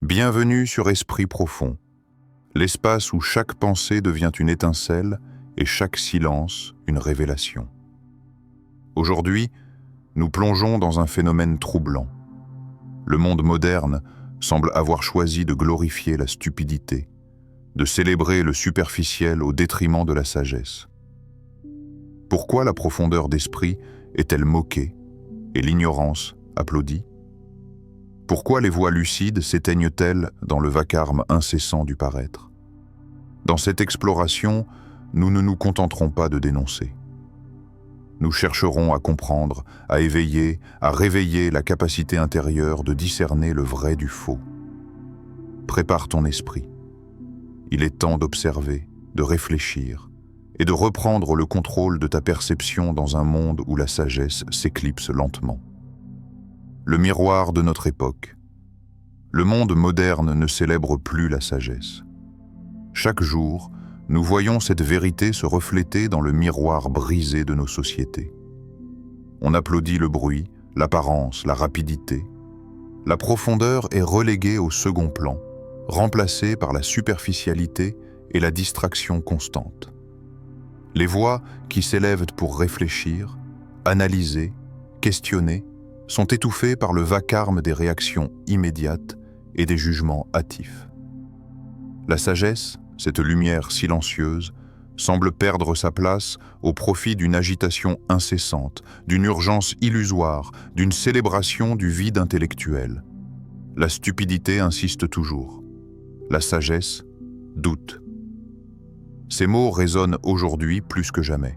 Bienvenue sur Esprit Profond, l'espace où chaque pensée devient une étincelle et chaque silence une révélation. Aujourd'hui, nous plongeons dans un phénomène troublant. Le monde moderne semble avoir choisi de glorifier la stupidité, de célébrer le superficiel au détriment de la sagesse. Pourquoi la profondeur d'esprit est-elle moquée et l'ignorance applaudie? Pourquoi les voix lucides s'éteignent-elles dans le vacarme incessant du paraître? Dans cette exploration, nous ne nous contenterons pas de dénoncer. Nous chercherons à comprendre, à éveiller, à réveiller la capacité intérieure de discerner le vrai du faux. Prépare ton esprit. Il est temps d'observer, de réfléchir et de reprendre le contrôle de ta perception dans un monde où la sagesse s'éclipse lentement. Le miroir de notre époque. Le monde moderne ne célèbre plus la sagesse. Chaque jour, nous voyons cette vérité se refléter dans le miroir brisé de nos sociétés. On applaudit le bruit, l'apparence, la rapidité. La profondeur est reléguée au second plan, remplacée par la superficialité et la distraction constante. Les voix qui s'élèvent pour réfléchir, analyser, questionner, sont étouffées par le vacarme des réactions immédiates et des jugements hâtifs. La sagesse, cette lumière silencieuse, semble perdre sa place au profit d'une agitation incessante, d'une urgence illusoire, d'une célébration du vide intellectuel. La stupidité insiste toujours. La sagesse doute. Ces mots résonnent aujourd'hui plus que jamais.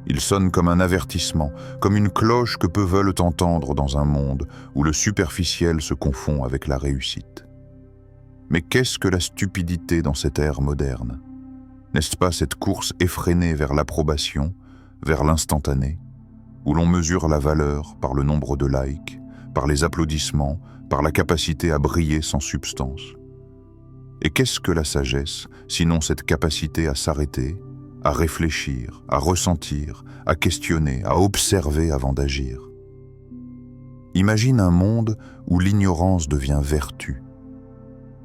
Ils sonnent comme un avertissement, comme une cloche que peu veulent entendre dans un monde où le superficiel se confond avec la réussite. Mais qu'est-ce que la stupidité dans cette ère moderne? N'est-ce pas cette course effrénée vers l'approbation, vers l'instantané, où l'on mesure la valeur par le nombre de likes, par les applaudissements, par la capacité à briller sans substance? Et qu'est-ce que la sagesse, sinon cette capacité à s'arrêter, à réfléchir, à ressentir, à questionner, à observer avant d'agir? Imagine un monde où l'ignorance devient vertu,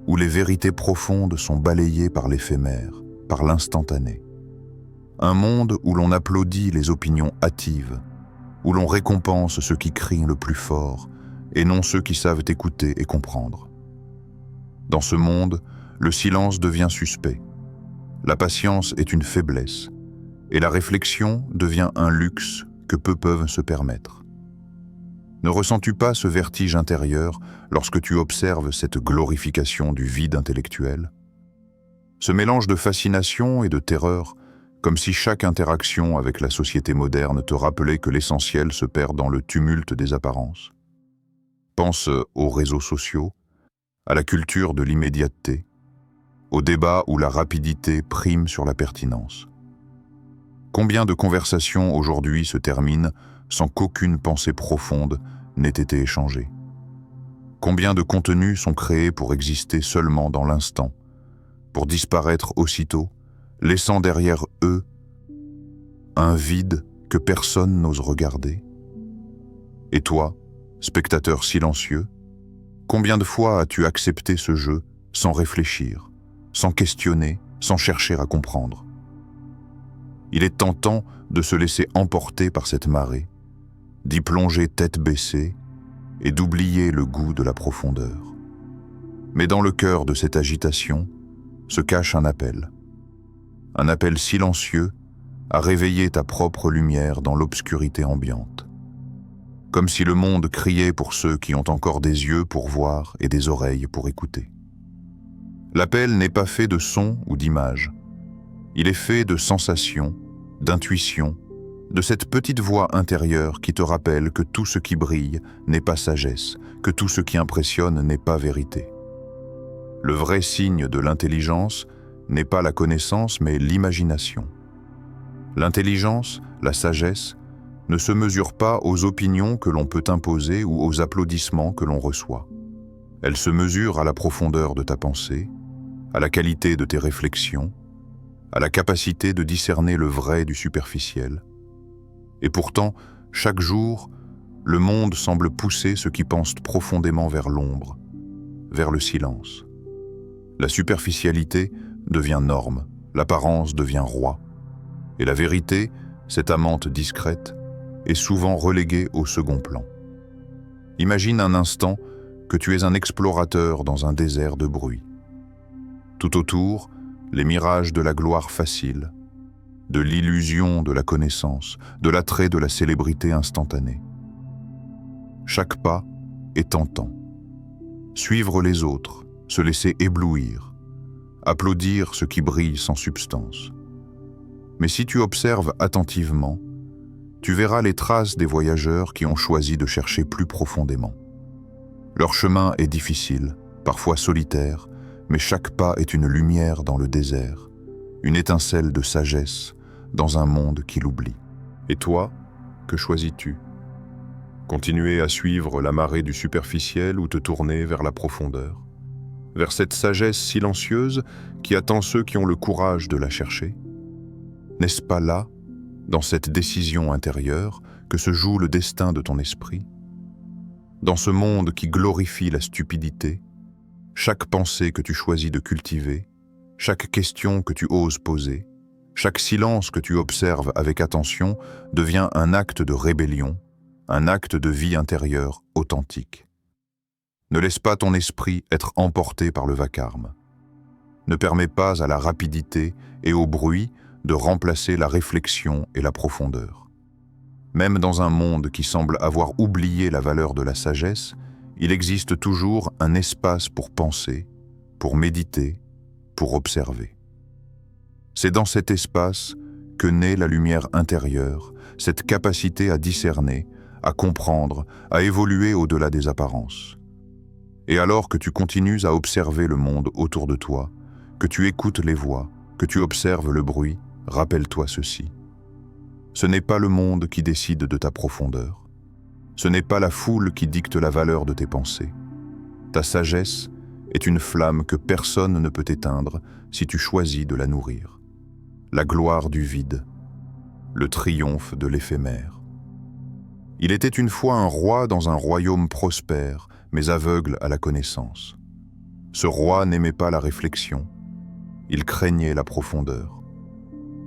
où les vérités profondes sont balayées par l'éphémère, par l'instantané. Un monde où l'on applaudit les opinions hâtives, où l'on récompense ceux qui crient le plus fort et non ceux qui savent écouter et comprendre. Dans ce monde, le silence devient suspect. La patience est une faiblesse, et la réflexion devient un luxe que peu peuvent se permettre. Ne ressens-tu pas ce vertige intérieur lorsque tu observes cette glorification du vide intellectuel? Ce mélange de fascination et de terreur, comme si chaque interaction avec la société moderne te rappelait que l'essentiel se perd dans le tumulte des apparences. Pense aux réseaux sociaux, à la culture de l'immédiateté, au débat où la rapidité prime sur la pertinence. Combien de conversations aujourd'hui se terminent sans qu'aucune pensée profonde n'ait été échangée? Combien de contenus sont créés pour exister seulement dans l'instant, pour disparaître aussitôt, laissant derrière eux un vide que personne n'ose regarder? Et toi, spectateur silencieux, combien de fois as-tu accepté ce jeu sans réfléchir, sans questionner, sans chercher à comprendre? Il est tentant de se laisser emporter par cette marée, d'y plonger tête baissée et d'oublier le goût de la profondeur. Mais dans le cœur de cette agitation se cache un appel silencieux à réveiller ta propre lumière dans l'obscurité ambiante. Comme si le monde criait pour ceux qui ont encore des yeux pour voir et des oreilles pour écouter. L'appel n'est pas fait de sons ou d'images. Il est fait de sensations, d'intuitions, de cette petite voix intérieure qui te rappelle que tout ce qui brille n'est pas sagesse, que tout ce qui impressionne n'est pas vérité. Le vrai signe de l'intelligence n'est pas la connaissance mais l'imagination. L'intelligence, la sagesse, ne se mesure pas aux opinions que l'on peut imposer ou aux applaudissements que l'on reçoit. Elle se mesure à la profondeur de ta pensée, à la qualité de tes réflexions, à la capacité de discerner le vrai du superficiel. Et pourtant, chaque jour, le monde semble pousser ceux qui pensent profondément vers l'ombre, vers le silence. La superficialité devient norme, l'apparence devient roi. Et la vérité, cette amante discrète, est souvent reléguée au second plan. Imagine un instant que tu es un explorateur dans un désert de bruit. Tout autour, les mirages de la gloire facile, de l'illusion de la connaissance, de l'attrait de la célébrité instantanée. Chaque pas est tentant. Suivre les autres, se laisser éblouir, applaudir ce qui brille sans substance. Mais si tu observes attentivement, tu verras les traces des voyageurs qui ont choisi de chercher plus profondément. Leur chemin est difficile, parfois solitaire, mais chaque pas est une lumière dans le désert, une étincelle de sagesse dans un monde qui l'oublie. Et toi, que choisis-tu? Continuer à suivre la marée du superficiel ou te tourner vers la profondeur? Vers cette sagesse silencieuse qui attend ceux qui ont le courage de la chercher? N'est-ce pas là, dans cette décision intérieure, que se joue le destin de ton esprit? Dans ce monde qui glorifie la stupidité, chaque pensée que tu choisis de cultiver, chaque question que tu oses poser, chaque silence que tu observes avec attention devient un acte de rébellion, un acte de vie intérieure authentique. Ne laisse pas ton esprit être emporté par le vacarme. Ne permets pas à la rapidité et au bruit de remplacer la réflexion et la profondeur. Même dans un monde qui semble avoir oublié la valeur de la sagesse, il existe toujours un espace pour penser, pour méditer, pour observer. C'est dans cet espace que naît la lumière intérieure, cette capacité à discerner, à comprendre, à évoluer au-delà des apparences. Et alors que tu continues à observer le monde autour de toi, que tu écoutes les voix, que tu observes le bruit, rappelle-toi ceci. Ce n'est pas le monde qui décide de ta profondeur. Ce n'est pas la foule qui dicte la valeur de tes pensées. Ta sagesse est une flamme que personne ne peut éteindre si tu choisis de la nourrir. La gloire du vide, le triomphe de l'éphémère. Il était une fois un roi dans un royaume prospère, mais aveugle à la connaissance. Ce roi n'aimait pas la réflexion, il craignait la profondeur.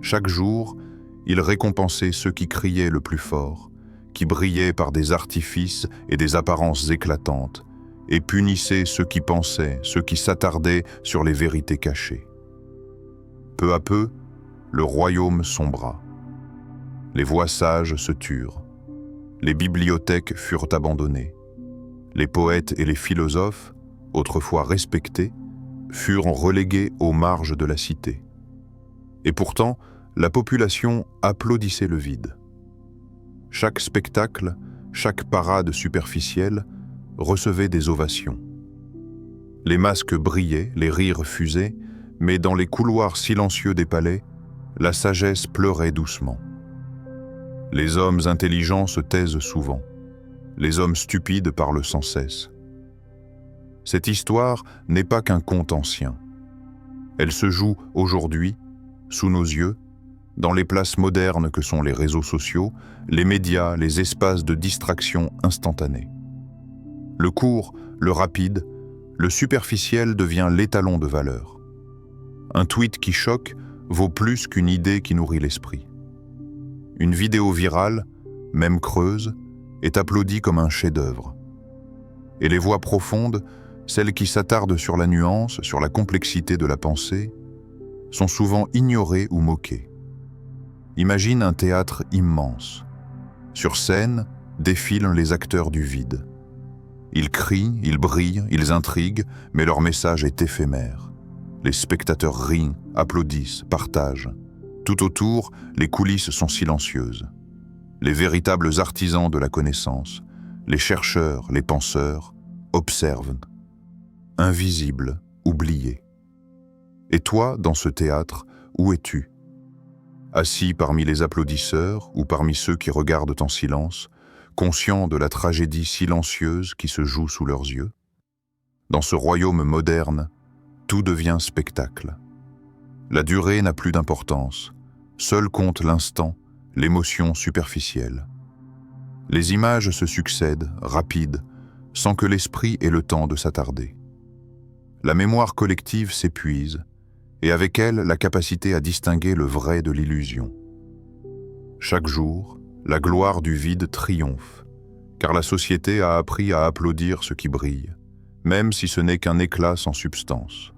Chaque jour, il récompensait ceux qui criaient le plus fort, qui brillaient par des artifices et des apparences éclatantes, et punissait ceux qui pensaient, ceux qui s'attardaient sur les vérités cachées. Peu à peu, le royaume sombra. Les voix sages se turent. Les bibliothèques furent abandonnées. Les poètes et les philosophes, autrefois respectés, furent relégués aux marges de la cité. Et pourtant, la population applaudissait le vide. Chaque spectacle, chaque parade superficielle recevait des ovations. Les masques brillaient, les rires fusaient, mais dans les couloirs silencieux des palais, la sagesse pleurait doucement. Les hommes intelligents se taisent souvent. Les hommes stupides parlent sans cesse. Cette histoire n'est pas qu'un conte ancien. Elle se joue aujourd'hui, sous nos yeux, dans les places modernes que sont les réseaux sociaux, les médias, les espaces de distraction instantanée. Le court, le rapide, le superficiel devient l'étalon de valeur. Un tweet qui choque vaut plus qu'une idée qui nourrit l'esprit. Une vidéo virale, même creuse, est applaudie comme un chef-d'œuvre. Et les voix profondes, celles qui s'attardent sur la nuance, sur la complexité de la pensée, sont souvent ignorées ou moquées. Imagine un théâtre immense. Sur scène, défilent les acteurs du vide. Ils crient, ils brillent, ils intriguent, mais leur message est éphémère. Les spectateurs rient, applaudissent, partagent. Tout autour, les coulisses sont silencieuses. Les véritables artisans de la connaissance, les chercheurs, les penseurs, observent. Invisibles, oubliés. Et toi, dans ce théâtre, où es-tu? Assis parmi les applaudisseurs ou parmi ceux qui regardent en silence, conscients de la tragédie silencieuse qui se joue sous leurs yeux? Dans ce royaume moderne, tout devient spectacle. La durée n'a plus d'importance, seul compte l'instant, l'émotion superficielle. Les images se succèdent, rapides, sans que l'esprit ait le temps de s'attarder. la mémoire collective s'épuise, et avec elle la capacité à distinguer le vrai de l'illusion. Chaque jour, la gloire du vide triomphe, car la société a appris à applaudir ce qui brille, même si ce n'est qu'un éclat sans substance.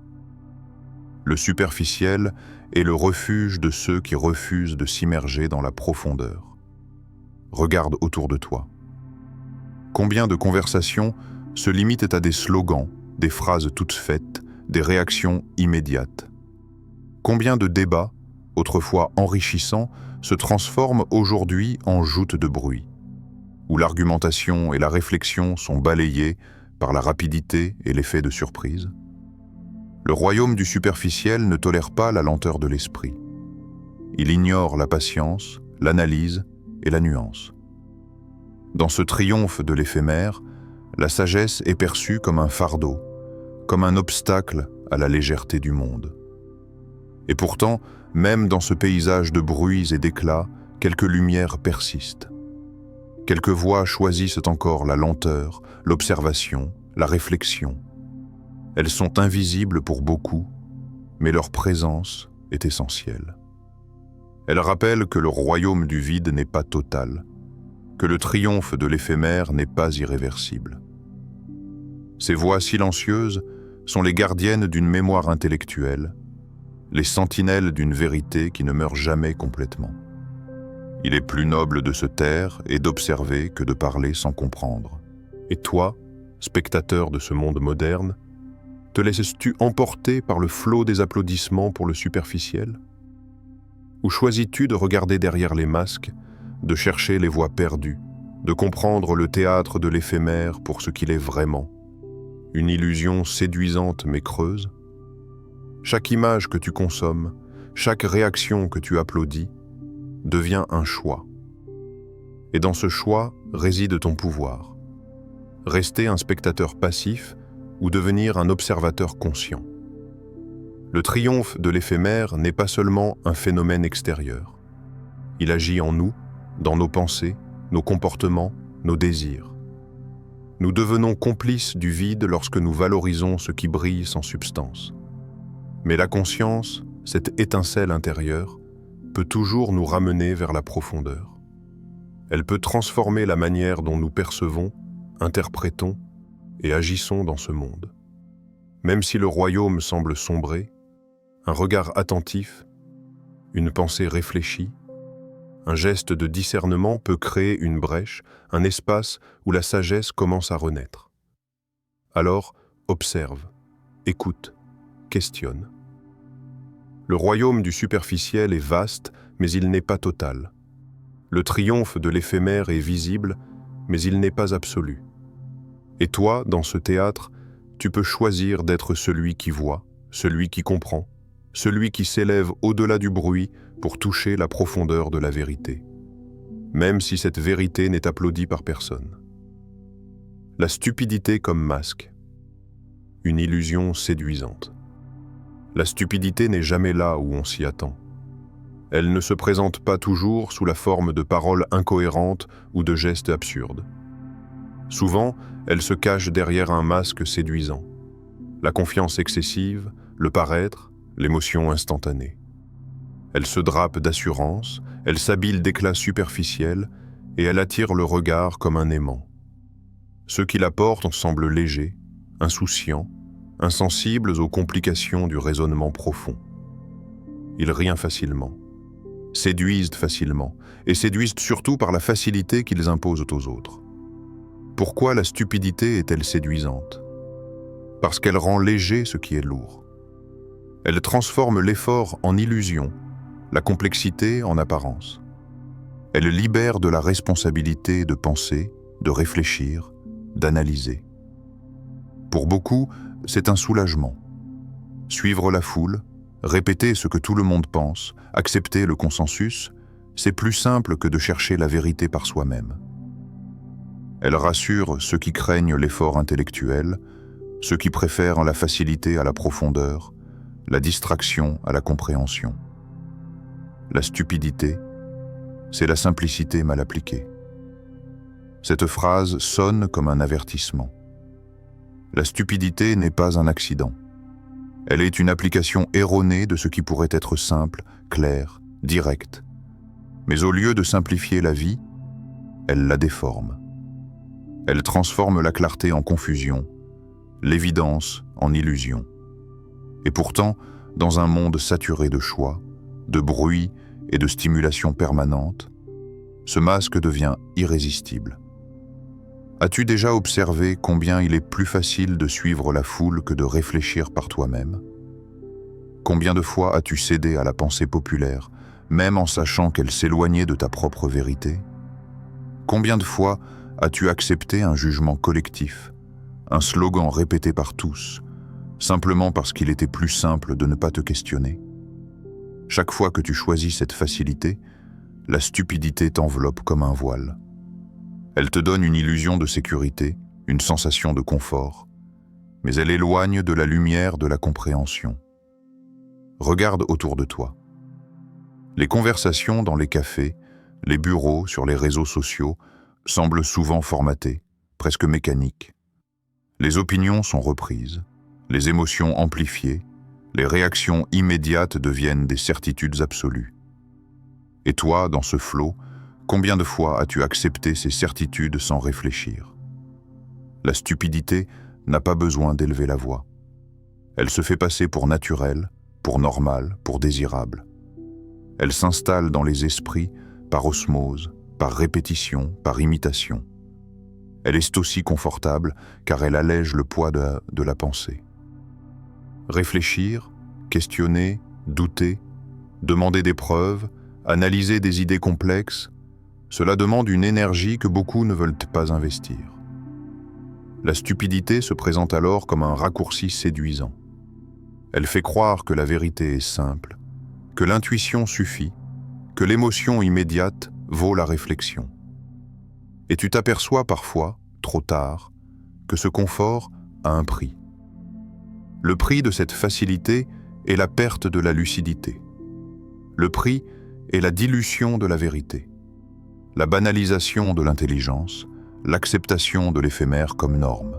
Le superficiel est le refuge de ceux qui refusent de s'immerger dans la profondeur. Regarde autour de toi. Combien de conversations se limitent à des slogans, des phrases toutes faites, des réactions immédiates? Combien de débats, autrefois enrichissants, se transforment aujourd'hui en joutes de bruit, où l'argumentation et la réflexion sont balayées par la rapidité et l'effet de surprise? Le royaume du superficiel ne tolère pas la lenteur de l'esprit. Il ignore la patience, l'analyse et la nuance. Dans ce triomphe de l'éphémère, la sagesse est perçue comme un fardeau, comme un obstacle à la légèreté du monde. Et pourtant, même dans ce paysage de bruits et d'éclats, quelques lumières persistent. Quelques voix choisissent encore la lenteur, l'observation, la réflexion. Elles sont invisibles pour beaucoup, mais leur présence est essentielle. Elles rappellent que le royaume du vide n'est pas total, que le triomphe de l'éphémère n'est pas irréversible. Ces voix silencieuses sont les gardiennes d'une mémoire intellectuelle, les sentinelles d'une vérité qui ne meurt jamais complètement. Il est plus noble de se taire et d'observer que de parler sans comprendre. Et toi, spectateur de ce monde moderne, te laisses-tu emporter par le flot des applaudissements pour le superficiel? Ou choisis-tu de regarder derrière les masques, de chercher les voix perdues, de comprendre le théâtre de l'éphémère pour ce qu'il est vraiment? Une illusion séduisante mais creuse? Chaque image que tu consommes, chaque réaction que tu applaudis, devient un choix. Et dans ce choix réside ton pouvoir. Rester un spectateur passif ou devenir un observateur conscient. Le triomphe de l'éphémère n'est pas seulement un phénomène extérieur. Il agit en nous, dans nos pensées, nos comportements, nos désirs. Nous devenons complices du vide lorsque nous valorisons ce qui brille sans substance. Mais la conscience, cette étincelle intérieure, peut toujours nous ramener vers la profondeur. Elle peut transformer la manière dont nous percevons, interprétons et agissons dans ce monde. Même si le royaume semble sombrer, un regard attentif, une pensée réfléchie, un geste de discernement peut créer une brèche, un espace où la sagesse commence à renaître. Alors, observe, écoute, questionne. Le royaume du superficiel est vaste, mais il n'est pas total. Le triomphe de l'éphémère est visible, mais il n'est pas absolu. Et toi, dans ce théâtre, tu peux choisir d'être celui qui voit, celui qui comprend, celui qui s'élève au-delà du bruit pour toucher la profondeur de la vérité, même si cette vérité n'est applaudie par personne. La stupidité comme masque, une illusion séduisante. La stupidité n'est jamais là où on s'y attend. Elle ne se présente pas toujours sous la forme de paroles incohérentes ou de gestes absurdes. Souvent, elle se cache derrière un masque séduisant. La confiance excessive, le paraître, l'émotion instantanée. Elle se drape d'assurance, elle s'habille d'éclats superficiels et elle attire le regard comme un aimant. Ceux qui la portent semblent légers, insouciants, insensibles aux complications du raisonnement profond. Ils rient facilement, séduisent facilement et séduisent surtout par la facilité qu'ils imposent aux autres. Pourquoi la stupidité est-elle séduisante? Parce qu'elle rend léger ce qui est lourd. Elle transforme l'effort en illusion, la complexité en apparence. Elle libère de la responsabilité de penser, de réfléchir, d'analyser. Pour beaucoup, c'est un soulagement. Suivre la foule, répéter ce que tout le monde pense, accepter le consensus, c'est plus simple que de chercher la vérité par soi-même. Elle rassure ceux qui craignent l'effort intellectuel, ceux qui préfèrent la facilité à la profondeur, la distraction à la compréhension. La stupidité, c'est la simplicité mal appliquée. Cette phrase sonne comme un avertissement. La stupidité n'est pas un accident, Elle est une application erronée de ce qui pourrait être simple, clair, direct. Mais au lieu de simplifier la vie, elle la déforme. Elle transforme la clarté en confusion, l'évidence en illusion. Et pourtant, dans un monde saturé de choix, de bruit et de stimulation permanente, ce masque devient irrésistible. As-tu déjà observé combien il est plus facile de suivre la foule que de réfléchir par toi-même? Combien de fois as-tu cédé à la pensée populaire, même en sachant qu'elle s'éloignait de ta propre vérité? Combien de fois as-tu accepté un jugement collectif, un slogan répété par tous, simplement parce qu'il était plus simple de ne pas te questionner? Chaque fois que tu choisis cette facilité, la stupidité t'enveloppe comme un voile. Elle te donne une illusion de sécurité, une sensation de confort, mais elle éloigne de la lumière de la compréhension. Regarde autour de toi. Les conversations dans les cafés, les bureaux, sur les réseaux sociaux semblent souvent formatées, presque mécaniques. Les opinions sont reprises, les émotions amplifiées, les réactions immédiates deviennent des certitudes absolues. Et toi, dans ce flot, combien de fois as-tu accepté ces certitudes sans réfléchir? La stupidité n'a pas besoin d'élever la voix. Elle se fait passer pour naturelle, pour normale, pour désirable. Elle s'installe dans les esprits par osmose, par répétition, par imitation. Elle est aussi confortable car elle allège le poids de la pensée. Réfléchir, questionner, douter, demander des preuves, analyser des idées complexes, cela demande une énergie que beaucoup ne veulent pas investir. La stupidité se présente alors comme un raccourci séduisant. Elle fait croire que la vérité est simple, que l'intuition suffit, que l'émotion immédiate vaut la réflexion. Et tu t'aperçois parfois, trop tard, que ce confort a un prix. Le prix de cette facilité est la perte de la lucidité. Le prix est la dilution de la vérité, la banalisation de l'intelligence, l'acceptation de l'éphémère comme norme.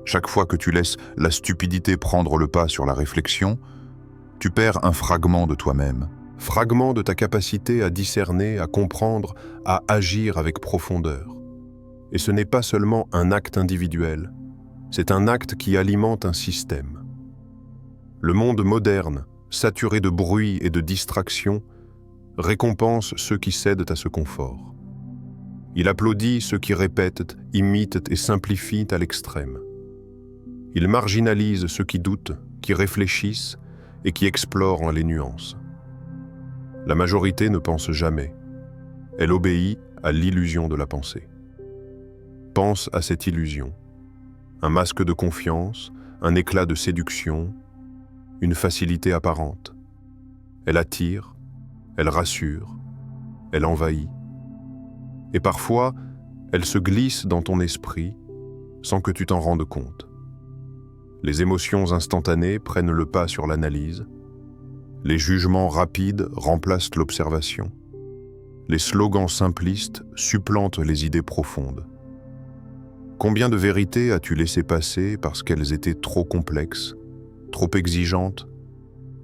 Chaque fois que tu laisses la stupidité prendre le pas sur la réflexion, tu perds un fragment de toi-même, fragment de ta capacité à discerner, à comprendre, à agir avec profondeur. Et ce n'est pas seulement un acte individuel, c'est un acte qui alimente un système. Le monde moderne, saturé de bruit et de distraction, récompense ceux qui cèdent à ce confort. Il applaudit ceux qui répètent, imitent et simplifient à l'extrême. Il marginalise ceux qui doutent, qui réfléchissent et qui explorent les nuances. La majorité ne pense jamais. Elle obéit à l'illusion de la pensée. Pense à cette illusion. Un masque de confiance, un éclat de séduction, une facilité apparente. Elle attire, elle rassure, elle envahit. Et parfois, elle se glisse dans ton esprit sans que tu t'en rendes compte. Les émotions instantanées prennent le pas sur l'analyse. Les jugements rapides remplacent l'observation. Les slogans simplistes supplantent les idées profondes. Combien de vérités as-tu laissé passer parce qu'elles étaient trop complexes, trop exigeantes,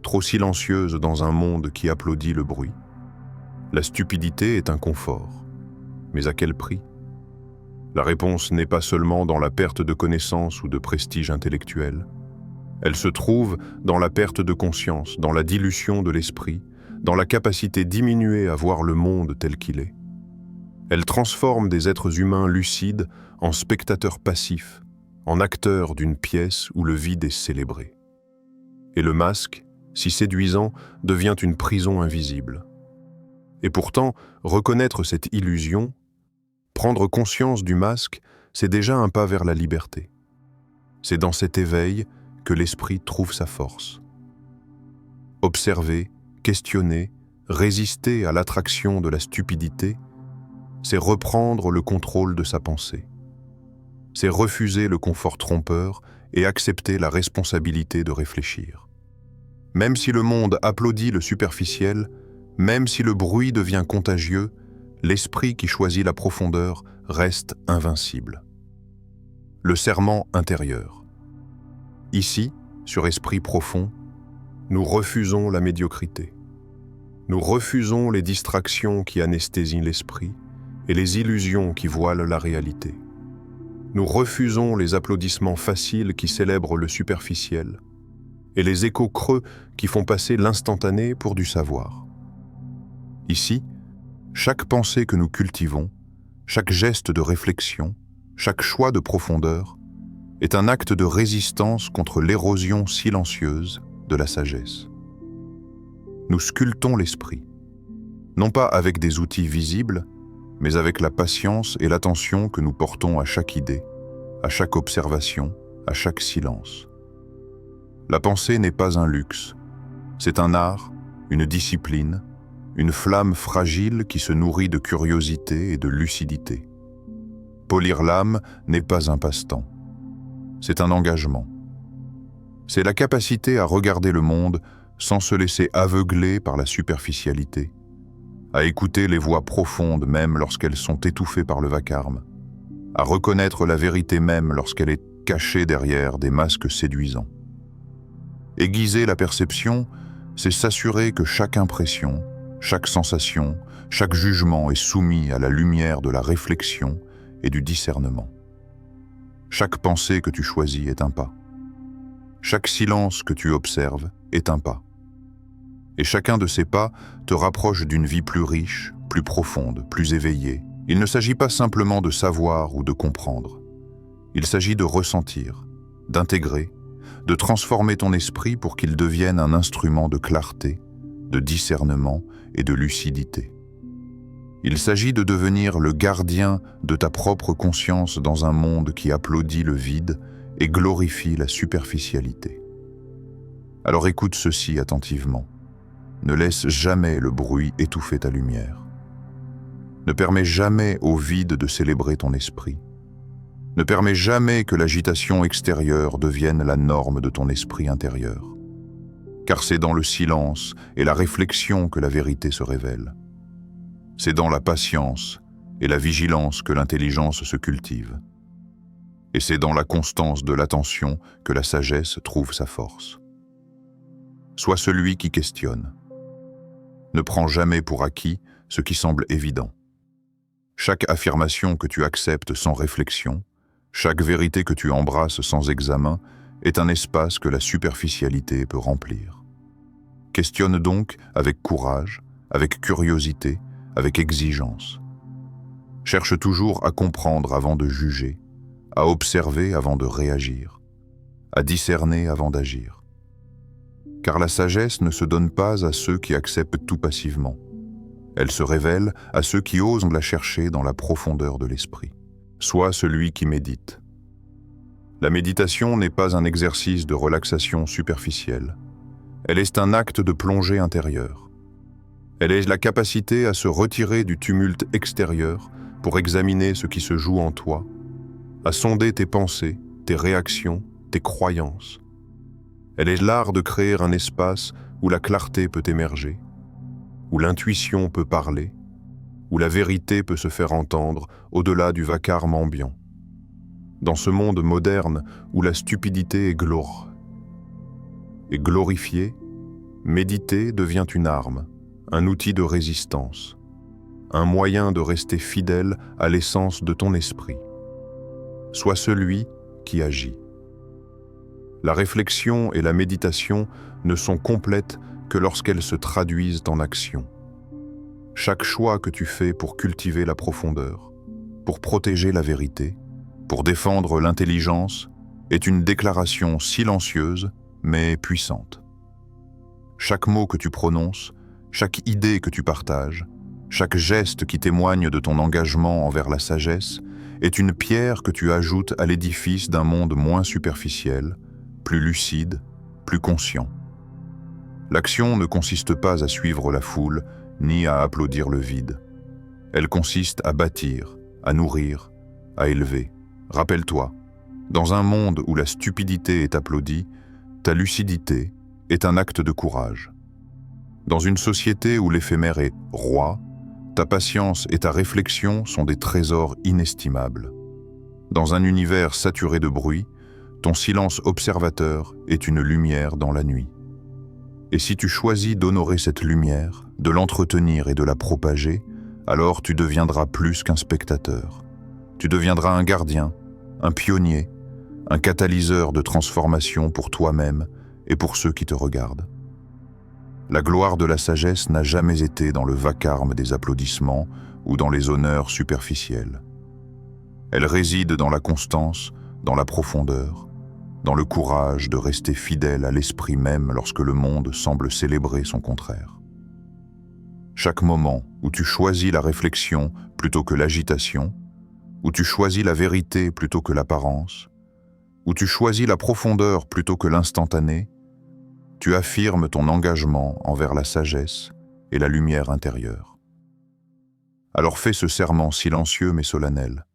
trop silencieuses dans un monde qui applaudit le bruit? La stupidité est un confort, mais à quel prix? La réponse n'est pas seulement dans la perte de connaissance ou de prestige intellectuel. Elle se trouve dans la perte de conscience, dans la dilution de l'esprit, dans la capacité diminuée à voir le monde tel qu'il est. Elle transforme des êtres humains lucides en spectateurs passifs, en acteurs d'une pièce où le vide est célébré. Et le masque, si séduisant, devient une prison invisible. Et pourtant, reconnaître cette illusion, prendre conscience du masque, c'est déjà un pas vers la liberté. C'est dans cet éveil que l'esprit trouve sa force. Observer, questionner, résister à l'attraction de la stupidité, c'est reprendre le contrôle de sa pensée. C'est refuser le confort trompeur et accepter la responsabilité de réfléchir. Même si le monde applaudit le superficiel, même si le bruit devient contagieux, l'esprit qui choisit la profondeur reste invincible. Le serment intérieur. Ici, sur Esprit profond, nous refusons la médiocrité. Nous refusons les distractions qui anesthésient l'esprit et les illusions qui voilent la réalité. Nous refusons les applaudissements faciles qui célèbrent le superficiel et les échos creux qui font passer l'instantané pour du savoir. Ici, chaque pensée que nous cultivons, chaque geste de réflexion, chaque choix de profondeur est un acte de résistance contre l'érosion silencieuse de la sagesse. Nous sculptons l'esprit, non pas avec des outils visibles, mais avec la patience et l'attention que nous portons à chaque idée, à chaque observation, à chaque silence. La pensée n'est pas un luxe, c'est un art, une discipline, une flamme fragile qui se nourrit de curiosité et de lucidité. Polir l'âme n'est pas un passe-temps, c'est un engagement. C'est la capacité à regarder le monde sans se laisser aveugler par la superficialité, à écouter les voix profondes même lorsqu'elles sont étouffées par le vacarme, à reconnaître la vérité même lorsqu'elle est cachée derrière des masques séduisants. Aiguiser la perception, c'est s'assurer que chaque impression, chaque sensation, chaque jugement est soumis à la lumière de la réflexion et du discernement. Chaque pensée que tu choisis est un pas. Chaque silence que tu observes est un pas. Et chacun de ces pas te rapproche d'une vie plus riche, plus profonde, plus éveillée. Il ne s'agit pas simplement de savoir ou de comprendre. Il s'agit de ressentir, d'intégrer, de transformer ton esprit pour qu'il devienne un instrument de clarté, de discernement et de lucidité. Il s'agit de devenir le gardien de ta propre conscience dans un monde qui applaudit le vide et glorifie la superficialité. Alors écoute ceci attentivement. Ne laisse jamais le bruit étouffer ta lumière. Ne permets jamais au vide de célébrer ton esprit. Ne permets jamais que l'agitation extérieure devienne la norme de ton esprit intérieur. Car c'est dans le silence et la réflexion que la vérité se révèle. C'est dans la patience et la vigilance que l'intelligence se cultive. Et c'est dans la constance de l'attention que la sagesse trouve sa force. Sois celui qui questionne. Ne prends jamais pour acquis ce qui semble évident. Chaque affirmation que tu acceptes sans réflexion, chaque vérité que tu embrasses sans examen, est un espace que la superficialité peut remplir. Questionne donc avec courage, avec curiosité, avec exigence. Cherche toujours à comprendre avant de juger, à observer avant de réagir, à discerner avant d'agir. Car la sagesse ne se donne pas à ceux qui acceptent tout passivement. Elle se révèle à ceux qui osent la chercher dans la profondeur de l'esprit. Sois celui qui médite. La méditation n'est pas un exercice de relaxation superficielle. Elle est un acte de plongée intérieure. Elle est la capacité à se retirer du tumulte extérieur pour examiner ce qui se joue en toi, à sonder tes pensées, tes réactions, tes croyances. Elle est l'art de créer un espace où la clarté peut émerger, où l'intuition peut parler, où la vérité peut se faire entendre au-delà du vacarme ambiant. Dans ce monde moderne où la stupidité est glorifiée, méditer devient une arme, un outil de résistance, un moyen de rester fidèle à l'essence de ton esprit. Sois celui qui agit. La réflexion et la méditation ne sont complètes que lorsqu'elles se traduisent en action. Chaque choix que tu fais pour cultiver la profondeur, pour protéger la vérité, pour défendre l'intelligence, est une déclaration silencieuse mais puissante. Chaque mot que tu prononces, chaque idée que tu partages, chaque geste qui témoigne de ton engagement envers la sagesse est une pierre que tu ajoutes à l'édifice d'un monde moins superficiel, plus lucide, plus conscient. L'action ne consiste pas à suivre la foule, ni à applaudir le vide. Elle consiste à bâtir, à nourrir, à élever. Rappelle-toi, dans un monde où la stupidité est applaudie, ta lucidité est un acte de courage. Dans une société où l'éphémère est roi, ta patience et ta réflexion sont des trésors inestimables. Dans un univers saturé de bruit, Ton silence observateur est une lumière dans la nuit. Et si tu choisis d'honorer cette lumière, de l'entretenir et de la propager, alors tu deviendras plus qu'un spectateur. Tu deviendras un gardien, un pionnier, un catalyseur de transformation pour toi-même et pour ceux qui te regardent. La gloire de la sagesse n'a jamais été dans le vacarme des applaudissements ou dans les honneurs superficiels. Elle réside dans la constance, dans la profondeur, dans le courage de rester fidèle à l'esprit même lorsque le monde semble célébrer son contraire. Chaque moment où tu choisis la réflexion plutôt que l'agitation, où tu choisis la vérité plutôt que l'apparence, où tu choisis la profondeur plutôt que l'instantané, tu affirmes ton engagement envers la sagesse et la lumière intérieure. Alors fais ce serment silencieux mais solennel.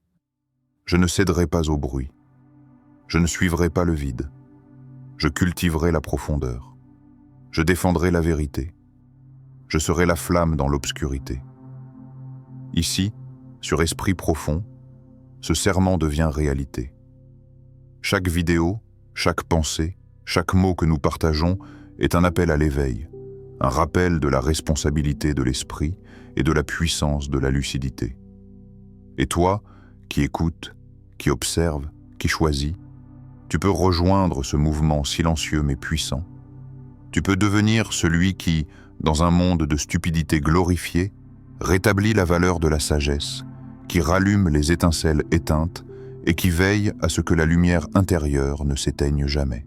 Je ne céderai pas au bruit. Je ne suivrai pas le vide. Je cultiverai la profondeur. Je défendrai la vérité. Je serai la flamme dans l'obscurité. Ici, sur Esprit Profond, ce serment devient réalité. Chaque vidéo, chaque pensée, chaque mot que nous partageons est un appel à l'éveil, un rappel de la responsabilité de l'esprit et de la puissance de la lucidité. Et toi, qui écoutes, qui observes, qui choisis, tu peux rejoindre ce mouvement silencieux mais puissant. Tu peux devenir celui qui, dans un monde de stupidité glorifiée, rétablit la valeur de la sagesse, qui rallume les étincelles éteintes et qui veille à ce que la lumière intérieure ne s'éteigne jamais.